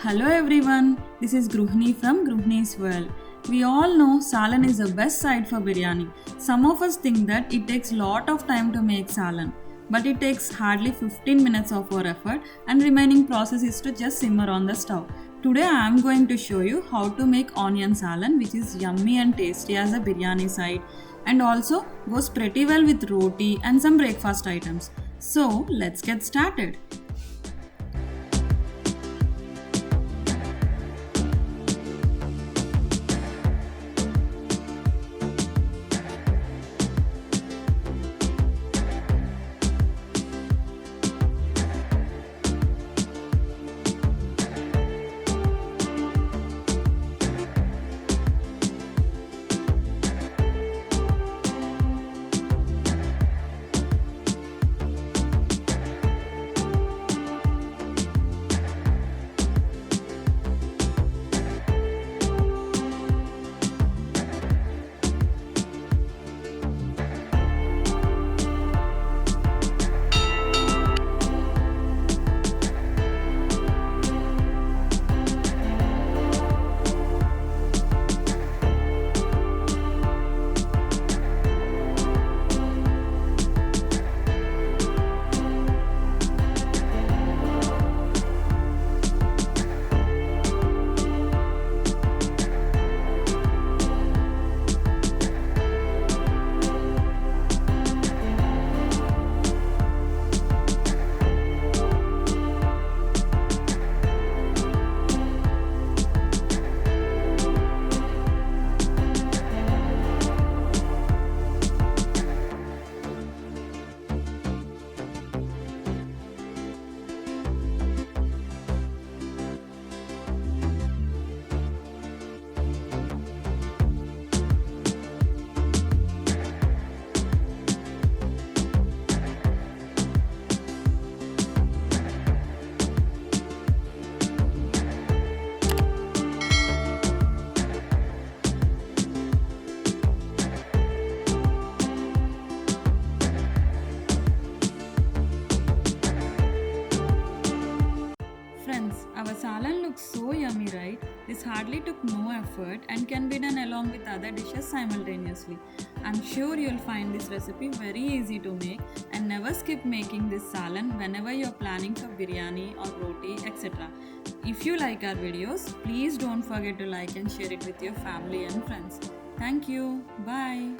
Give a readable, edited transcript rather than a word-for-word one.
Hello everyone, this is Gruhini from Gruhini's World. We all know Salan is the best side for biryani. Some of us think that it takes lot of time to make Salan, but it takes hardly 15 minutes of our effort and remaining process is to just simmer on the stove. Today I am going to show you how to make Onion Salan, which is yummy and tasty as a biryani side and also goes pretty well with roti and some breakfast items. So let's get started. Friends, our salan looks so yummy, right? This hardly took no effort and can be done along with other dishes simultaneously. I'm sure you'll find this recipe very easy to make and never skip making this salan whenever you're planning for biryani or roti, etc. If you like our videos, please don't forget to like and share it with your family and friends. Thank you. Bye.